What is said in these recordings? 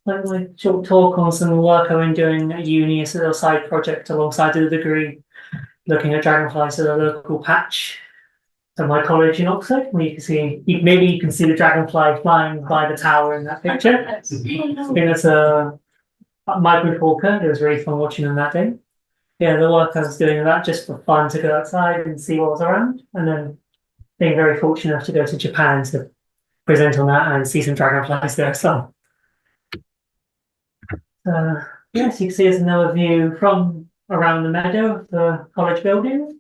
like my short talk on some work I've been doing at uni as a little side project alongside the degree, looking at dragonflies at a local patch at my college in Oxford. Where you can see, maybe you can see the dragonfly flying by the tower in that picture. I think that's a migrant hawker. It was really fun watching them that day. Yeah, the work I was doing that just for fun to go outside and see what was around, and then being very fortunate enough to go to Japan to present on that and see some dragonflies there as well. Yes, you can see there's another view from around the meadow of the college building.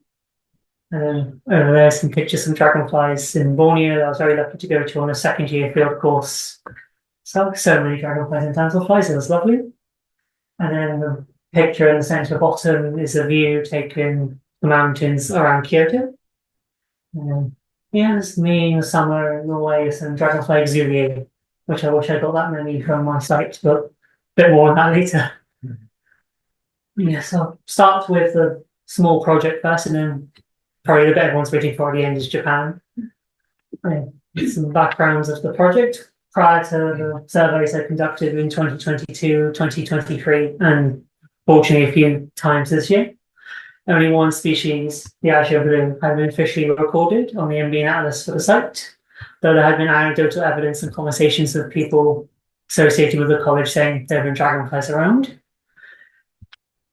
And then over there, some pictures of some dragonflies in Borneo that I was very lucky to go to on a second year field course. So many dragonflies and damselflies, it was lovely. And then the picture in the centre bottom is a view taken the mountains around Kyoto. Yeah, it's me in the summer in Norway, some dragonfly exuviae, which I wish I got that many from my site, but a bit more on that later. Yeah, so I'll start with a small project first, and then probably the bit everyone's waiting for at the end is Japan. Some backgrounds of the project. Prior to the surveys I conducted in 2022, 2023, and fortunately a few times this year, only one species, the azure blue, had been officially recorded on the MB Atlas for the site, though there had been anecdotal evidence and conversations with people associated with the college saying there have been dragonflies around.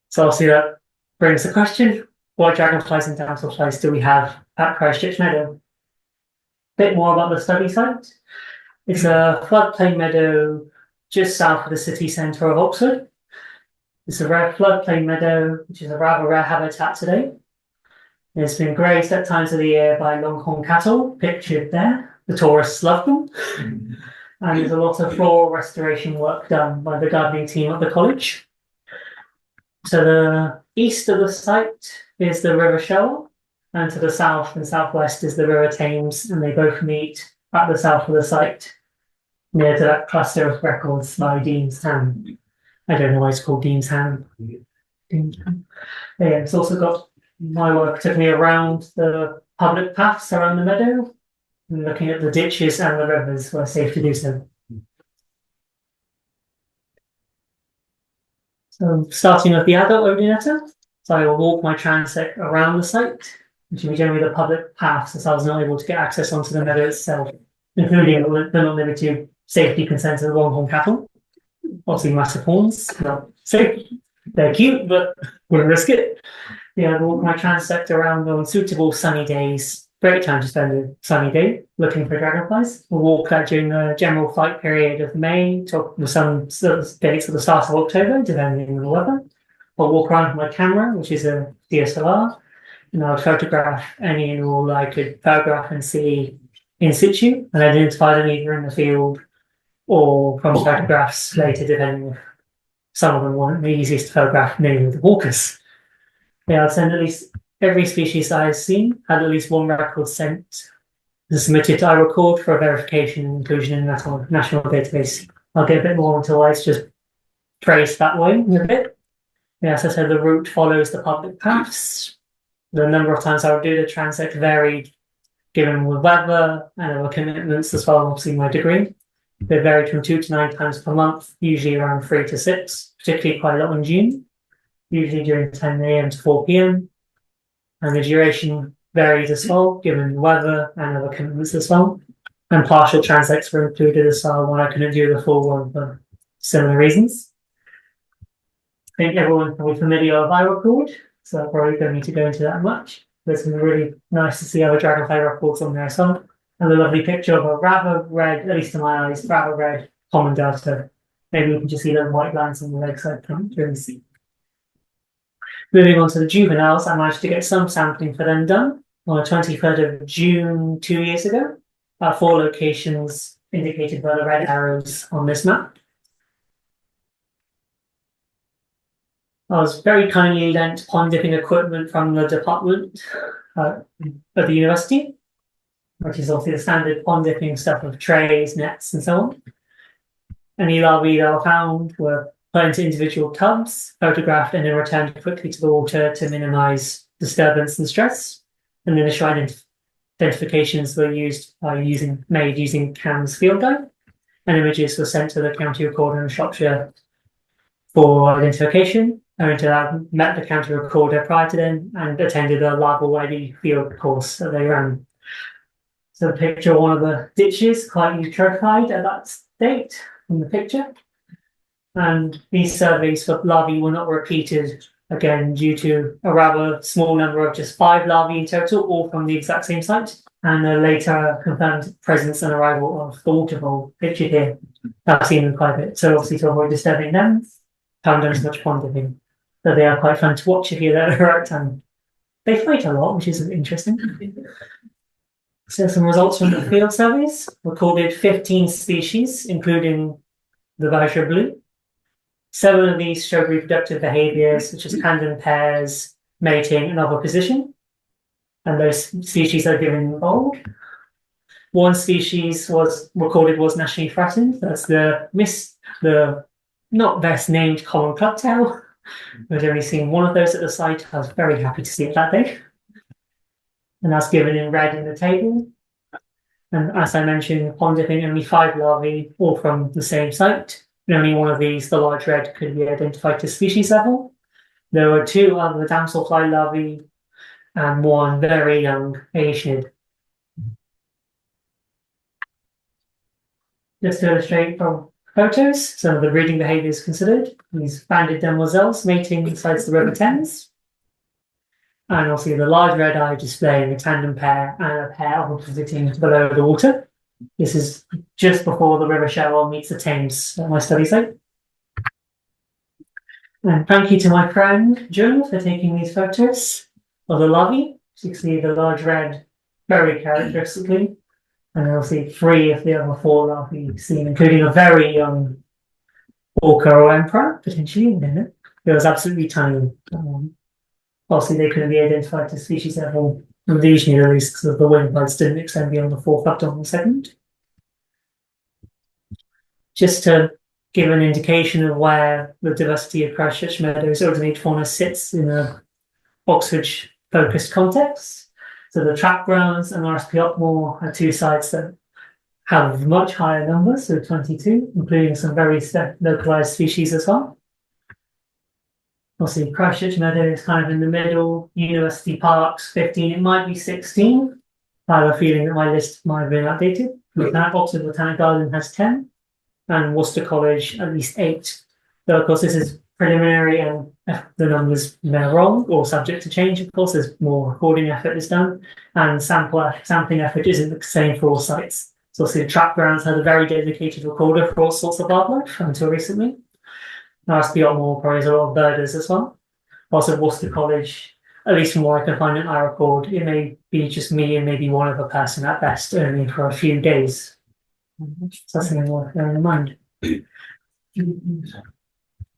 So obviously that brings the question, what dragonflies and damselflies do we have at Christchurch Meadow? A bit more about the study site. It's a floodplain meadow just south of the city centre of Oxford. It's a rare floodplain meadow, which is a rather rare habitat today. It's been grazed at times of the year by longhorn cattle, pictured there. The tourists love them. And there's a lot of floral restoration work done by the gardening team at the college. To the east of the site is the River Shell, and to the south and southwest is the River Thames, and they both meet at the south of the site, near to that cluster of records by Dean's Hand. I don't know why it's called Dean's Hand. Yeah, it's also got, my work took me around the public paths around the meadow, and looking at the ditches and the rivers where safe to do so. So starting with the adult Odonata, so I will walk my transect around the site, which will be generally the public paths, as I was not able to get access onto the meadow itself, including the not limited safety concerns of the longhorn cattle. Obviously massive horns, not safe. They're cute, but wouldn't risk it. Yeah, I'll walk my transect around on suitable sunny days. Great time to spend a sunny day looking for dragonflies. We'll walk that during the general flight period of May to some dates at the start of October, depending on the weather. I'll walk around with my camera, which is a DSLR, and I'll photograph any and all I could photograph and see in situ, and identify them either in the field or from photographs later, depending if some of them weren't the easiest to photograph, namely the walkers. Yeah, I'll send at least every species I've seen had at least one record sent and submitted to iRecord for verification and inclusion in the national database. I'll get a bit more until it's just traced that way a bit. Yeah, as I said, the route follows the public paths. The number of times I would do the transect varied given the weather and other commitments as well, obviously my degree. They varied from 2 to 9 times per month, usually around 3 to 6, particularly quite a lot in June, usually during 10 AM to 4 PM. And the duration varied as well, given the weather and other commitments as well. And partial transects were included as well when I couldn't do the full one for similar reasons. I think everyone's probably familiar with iRecord, so I probably don't need to go into that much. But it's been really nice to see other dragonfly records on there as well. And a lovely picture of a rather red, at least to my eyes, rather red common darter. Maybe you can just see the white lines on the legs I can't really see. Moving on to the juveniles, I managed to get some sampling for them done on the 23rd of June 2 years ago, at 4 locations indicated by the red arrows on this map. I was very kindly lent pond dipping equipment from the department at the university, which is obviously the standard pond dipping stuff of trays, nets, and so on. Any larvae that I found were put into individual tubs, photographed, and then returned quickly to the water to minimize disturbance and stress. And initial identifications were made using CAM's field guide. and images were sent to the county recorder in Shropshire for identification. Owing to that, met the county recorder prior to then and attended a larval ID field course that they ran. So the picture of one of the ditches, quite eutrophied at that date in the picture. And these surveys for larvae were not repeated again due to a rather small number of just 5 larvae in total, all from the exact same site, and a later confirmed presence and arrival of the water vole pictured here. I've seen them quite a bit, so obviously to avoid disturbing them, haven't done as much pond dipping. But they are quite fun to watch if you're there at the right time. They fight a lot, which is interesting. So some results from the field surveys recorded 15 species, including the Vajra blue. 7 of these showed reproductive behaviours such as tandem pairs, mating, and oviposition. And those species are given in bold. 1 species was recorded was nationally threatened. That's the not best named common clubtail. I've only seen 1 of those at the site. I was very happy to see it that day. And that's given in red in the table. And as I mentioned, pond dipping, only 5 larvae, all from the same site. And only 1 of these, the large red, could be identified to species level. There were 2 other damselfly larvae and 1 very young aeschid. Just to illustrate from photos, some of the breeding behaviours considered. These banded demoiselles mating beside the River Thames. And also the large red eye displaying a tandem pair and a pair ovipositing below the water. This is just before the River Cherwell meets the Thames at my study site. And thank you to my friend June for taking these photos of the larvae. So you can see the large red very characteristically. And you'll see 3 of the other 4 larvae seen, including a very young orca or emperor, potentially. It was absolutely tiny. Obviously, they couldn't be identified to species level, usually at least because the wing buds didn't extend beyond the 4th abdominal segment. Just to give an indication of where the diversity of Christchurch Meadows ordinate fauna sits in a Oxford-focused context. So the track grounds and RSP Upmore are 2 sites that have much higher numbers, so 22, including some very localised species as well. Obviously, Christchurch Meadows is kind of in the middle. University Parks, 15. It might be 16. I have a feeling that my list might have been outdated. Oxford Botanic Garden has 10. And Worcester College, at least 8. Though, of course, this is preliminary and if the numbers are wrong or subject to change, of course, there's more recording effort is done. And sampling effort isn't the same for all sites. So, obviously, the track grounds had a very dedicated recorder for all sorts of wildlife until recently. RSP Otmore probably has a lot of birders as well. Also, Worcester College, at least from what I can find in our record, it may be just me and maybe 1 other person at best, only for a few days. So that's something worth bearing in mind.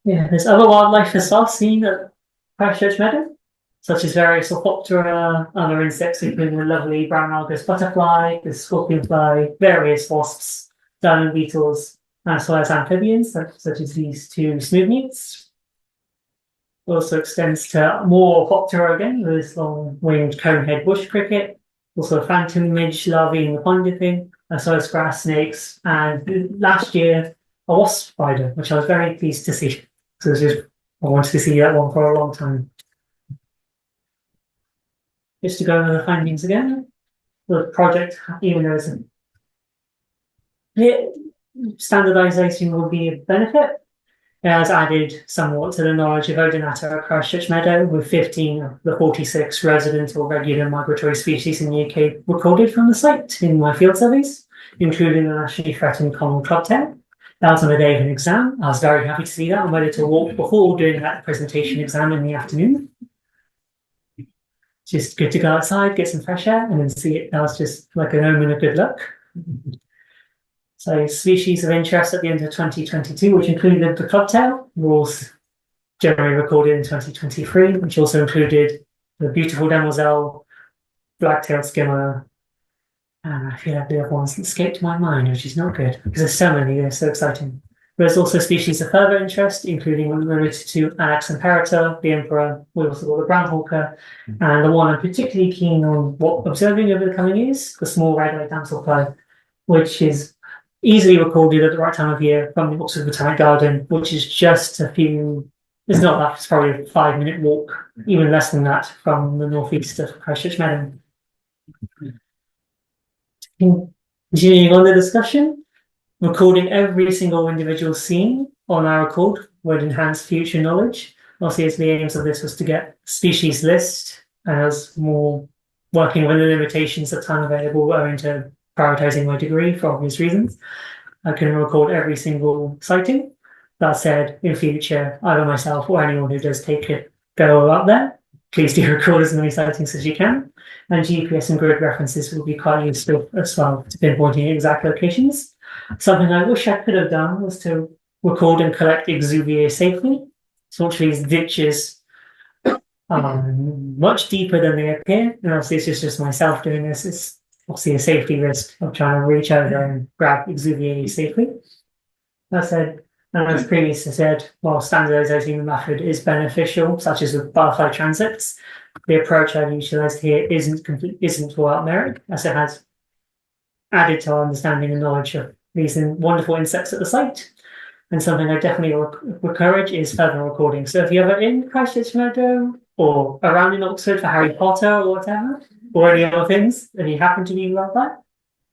Yeah, there's other wildlife as well seen at Christchurch Meadow, such as various Orthoptera, other insects, including the lovely brown algus butterfly, the scorpion fly, various wasps, diamond beetles, as well as amphibians, such as these 2 smooth newts. Also extends to more Orthoptera again, this long-winged conehead bush cricket, also phantom midge larvae in the pond dipping, as well as grass snakes, and last year a wasp spider, which I was very pleased to see. So I wanted to see that one for a long time. Just to go over the findings again, the project, even though it's standardisation will be a benefit. It has added somewhat to the knowledge of Odonata at Christchurch Meadow, with 15 of the 46 resident or regular migratory species in the UK recorded from the site in my field surveys, including the nationally threatened common clubtail. That was on the day of an exam. I was very happy to see that. I went to walk before doing that presentation exam in the afternoon. Just good to go outside, get some fresh air, and then see it. That was just like an omen of good luck. So species of interest at the end of 2022, which included the clubtail, was generally recorded in 2023, which also included the beautiful demoiselle, black-tailed skimmer, and I feel like the other ones escaped my mind, which is not good, because there's so many, they're so exciting. There's also species of further interest, including one related to Anax imperator, the emperor, we also call the brown hawker, and the one I'm particularly keen on observing over the coming years, the small red-eyed damselfly, which is easily recorded at the right time of year from the Oxford Botanic Garden, which is just a few, it's not that, it's probably a 5 minute walk, even less than that, from the northeast of Christchurch Meadow. Continuing on the discussion, recording every single individual scene on our record would enhance future knowledge. Obviously, the aims of this was to get species list, and as more working with the limitations of time available owing to prioritizing my degree for obvious reasons. I can record every single sighting. That said, in future, either myself or anyone who does take it go out there, please do record as many sightings as you can. And GPS and grid references will be quite useful as well to pinpointing exact locations. Something I wish I could have done was to record and collect exuviae safely. So actually these ditches are much deeper than they appear. And obviously it's just myself doing this. It's obviously a safety risk of trying to reach over and grab exuviae safely. That said, and as previously said, while standardizing the method is beneficial, such as with butterfly transits, the approach I've utilized here isn't without merit, as it has added to our understanding and knowledge of these wonderful insects at the site. And something I definitely encourage is further recording. So if you're ever in Christchurch Meadow or around in Oxford for Harry Potter or whatever, or any other things, and you happen to be like that,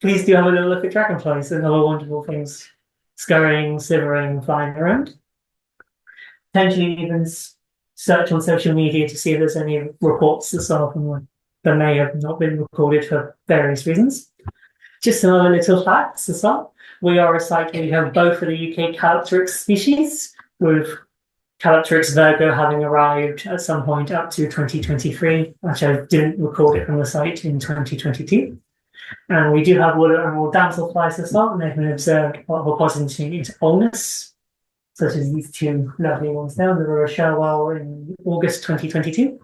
please do have a little look at dragonflies and other wonderful things scurrying, slithering, flying around. Potentially even search on social media to see if there's any reports as well from one that may have not been recorded for various reasons. Just some other little facts as well. We are a site where we have both of the UK Calopteryx species, with Calopteryx virgo having arrived at some point up to 2023, which I didn't record it from the site in 2022. And we do have wood emerald damselflies as well, and they've been observed reporting into Ulmus, such as these two lovely ones there, the Rochelle in August 2022.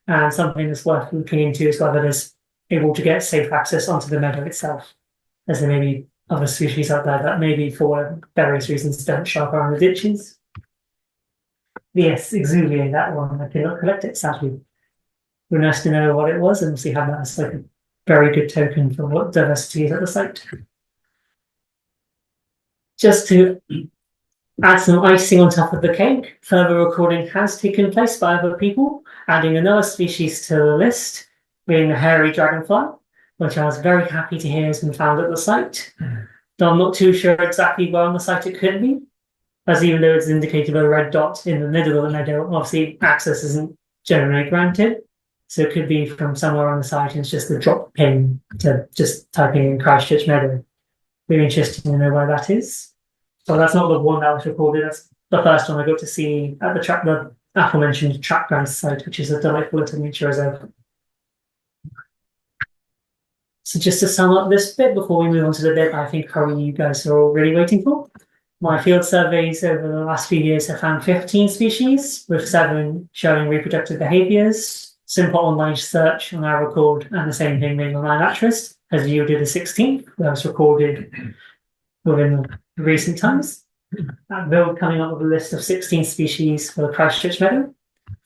And something that's worth looking into is whether there's able to get safe access onto the meadow itself, as there may be other species out there that maybe for various reasons don't show up around the ditches. Yes, exuviae, that one, I did not collect it sadly. It would be nice to know what it was and see how that as like a very good token for what diversity is at the site. Just to add some icing on top of the cake, further recording has taken place by other people, adding another species to the list, being the hairy dragonfly, which I was very happy to hear has been found at the site. Though I'm not too sure exactly where on the site it could be, as even though it's indicated by a red dot in the middle of the meadow, obviously access isn't generally granted. So it could be from somewhere on the site and it's just a drop pin to just typing in Christchurch Meadow. Really interested to know where that is. So that's not the one that was recorded, that's the first one I got to see at the aforementioned Trapground site, which is a delightful little nature reserve. So just to sum up this bit before we move on to the bit I think probably you guys are all really waiting for. My field surveys over the last few years have found 15 species, with 7 showing reproductive behaviours. Simple online search on our record and the same thing being online naturalist has yielded a 16th that was recorded within recent times. That build coming up with a list of 16 species for the Christchurch Meadow.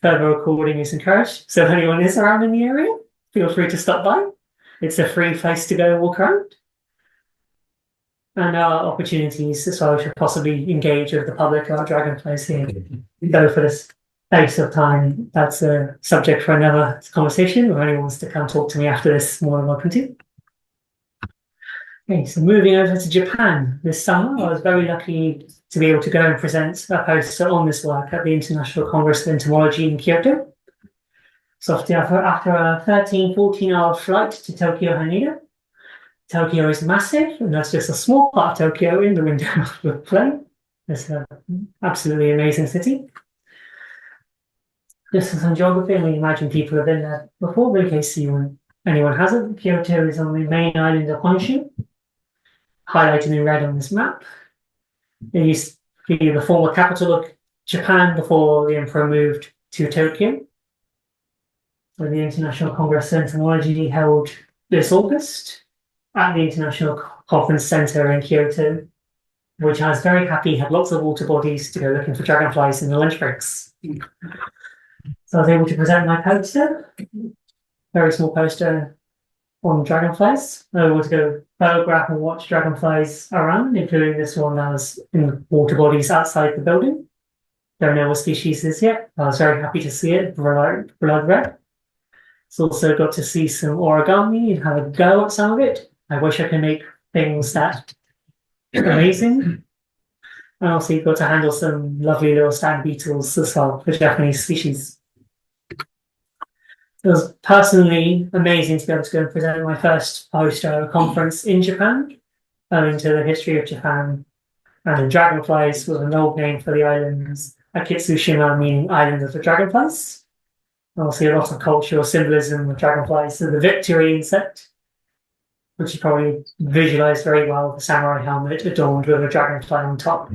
Further recording is encouraged, so if anyone is around in the area, feel free to stop by. It's a free place to go walk around. And our opportunities as well to possibly engage with the public about dragonflies here. Though for this space of time, that's a subject for another conversation. If anyone wants to come talk to me after this, more than welcome to. Okay, so moving over to Japan this summer, I was very lucky to be able to go and present a poster on this work at the International Congress of Entomology in Kyoto. So after a 13, 14-hour flight to Tokyo Haneda, Tokyo is massive, and that's just a small part of Tokyo in the window of the plane. It's an absolutely amazing city. Just some geography, and we imagine people have been there before, but in case anyone hasn't, Kyoto is on the main island of Honshu, highlighted in red on this map. It used to be the former capital of Japan before the emperor moved to Tokyo. So the International Congress of Entomology held this August at the International Conference Centre in Kyoto, which I was very happy had lots of water bodies to go looking for dragonflies in the lunch breaks. So I was able to present my poster, very small poster, on dragonflies. I want to go photograph and watch dragonflies around, including this one that was in water bodies outside the building. Don't know what species it is yet. I was very happy to see it, blood red. It's also got to see some origami and have a go at some of it. I wish I could make things that amazing. And also got to handle some lovely little stag beetles as well, for Japanese species. It was personally amazing to be able to go and present my first poster at a conference in Japan, owing to the history of Japan. And dragonflies was an old name for the islands, Akitsushima, meaning island of the dragonflies. Also a lot of cultural symbolism with dragonflies. So the victory insect, which you probably visualize very well, the samurai helmet adorned with a dragonfly on top.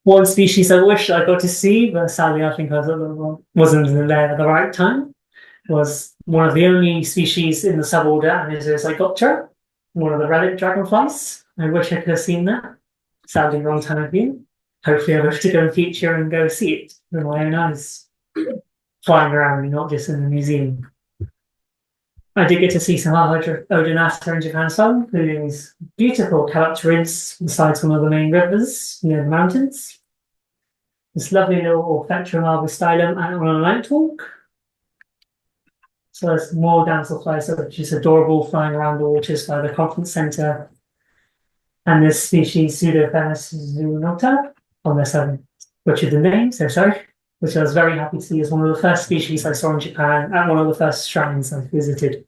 One species I wish I got to see, but sadly I think I wasn't there at the right time, was one of the only species in the suborder Anisozygospora, one of the relic dragonflies. I wish I could have seen that. Sadly, wrong time of year. Hopefully I'll have to go in future and go see it with my own eyes, flying around and not just in the museum. I did get to see some other Odonata in Japan as well, including these beautiful calopterids beside one of the main rivers near the mountains. This lovely little Orthectrum arbustylum on a night walk. So there's more damselflies, which is adorable, flying around the waters by the conference centre. And this species, Pseudophanes zunota, unless I butchered the name, so sorry, which I was very happy to see as one of the first species I saw in Japan at one of the first shrines I visited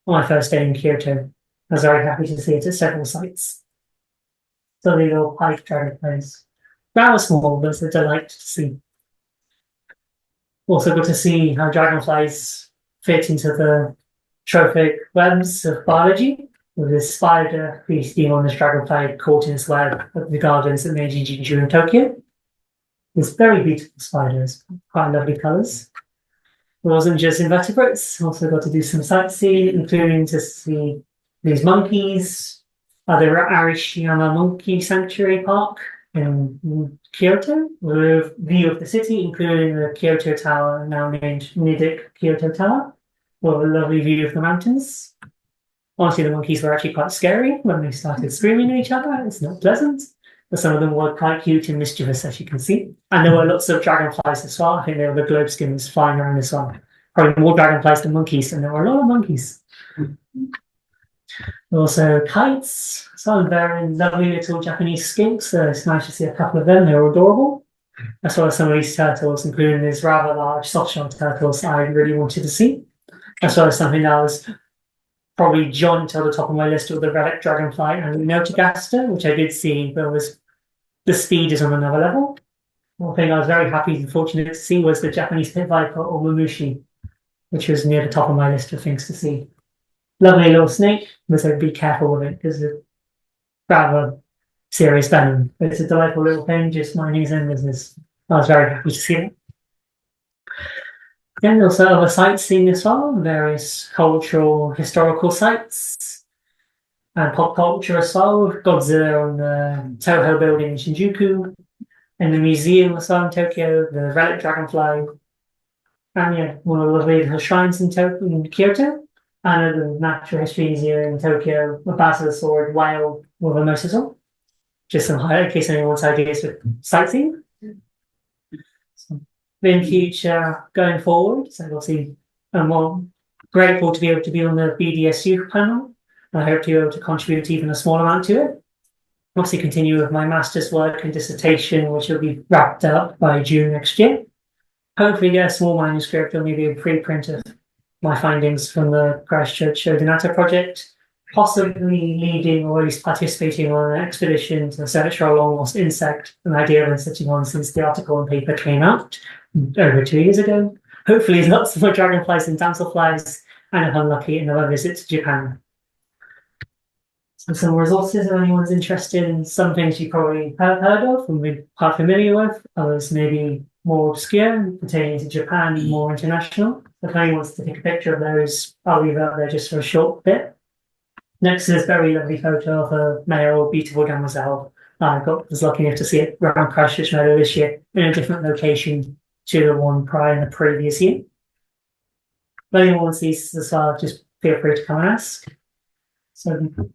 on my first day in Kyoto. I was very happy to see it at several sites. So the little pike dragonflies. Rather small, but it's a delight to see. Also got to see how dragonflies fit into the trophic webs of biology, with this spider feasting on this dragonfly caught in its web at the gardens at Meiji Jinju in Tokyo. It's very beautiful spiders, quite lovely colours. It wasn't just invertebrates, also got to do some sightseeing, including to see these monkeys at the Arashiyama Monkey Sanctuary Park in Kyoto, with a view of the city, including the Kyoto Tower, now named Nidik Kyoto Tower, with a lovely view of the mountains. Honestly, the monkeys were actually quite scary when they started screaming at each other. It's not pleasant, but some of them were quite cute and mischievous, as you can see. And there were lots of dragonflies as well. I think there were the globe skimmers flying around as well. Probably more dragonflies than monkeys, and there were a lot of monkeys. Also kites, some very lovely little Japanese skinks, so it's nice to see a couple of them. They were adorable. As well as some of these turtles, including these rather large soft-shell turtles I really wanted to see. As well as something that was probably John to the top of my list with the relic dragonfly and the Notogaster, which I did see, but the speed is on another level. One thing I was very happy and fortunate to see was the Japanese pit viper or Mamushi, which was near the top of my list of things to see. Lovely little snake, but so be careful with it because it's rather serious venom. But it's a delightful little thing, just minding his own business. I was very happy to see it. Then also other sightseeing as well, various cultural, historical sites, and pop culture as well, Godzilla on the Toho building in Shinjuku, and the museum as well in Tokyo, the relic dragonfly, and yeah, one of the lovely little shrines in Kyoto, and the natural history museum in Tokyo, a basilosaur whale with a mosasaur. Just some highlight in case anyone wants ideas for sightseeing. So, in future, going forward, so obviously I'm more grateful to be able to be on the BDSU panel. I hope to be able to contribute even a small amount to it. Obviously continue with my master's work and dissertation, which will be wrapped up by June next year. Hopefully get a small manuscript or maybe a preprint of my findings from the Christchurch Odonata project, possibly leading or at least participating on an expedition to search for a long-lost insect, an idea I've been sitting on since the article and paper came out over 2 years ago. Hopefully lots more dragonflies and damselflies, and if I'm lucky, another visit to Japan. So some resources if anyone's interested in some things you probably have heard of and been quite familiar with, others maybe more obscure, pertaining to Japan and more international. If anyone wants to take a picture of those, I'll leave it up there just for a short bit. Next is this very lovely photo of a male beautiful demoiselle. I was lucky enough to see it around Christchurch Meadow this year in a different location to the one prior in the previous year. If anyone wants these as well, just feel free to come and ask. So I'm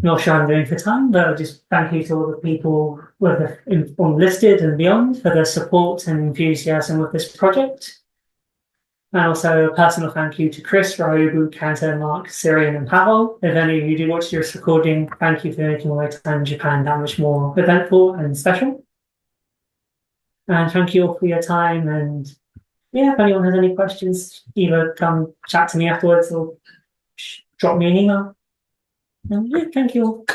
not sure I'm doing for time, but I'll just thank you to all the people whether listed and beyond for their support and enthusiasm with this project. And also a personal thank you to Chris, Ryobu, Kanto, Mark, Syrian, and Pavel. If any of you do watch this recording, thank you for making my time in Japan that much more eventful and special. And thank you all for your time. And yeah, if anyone has any questions, either come chat to me afterwards or drop me an email. And yeah, thank you all.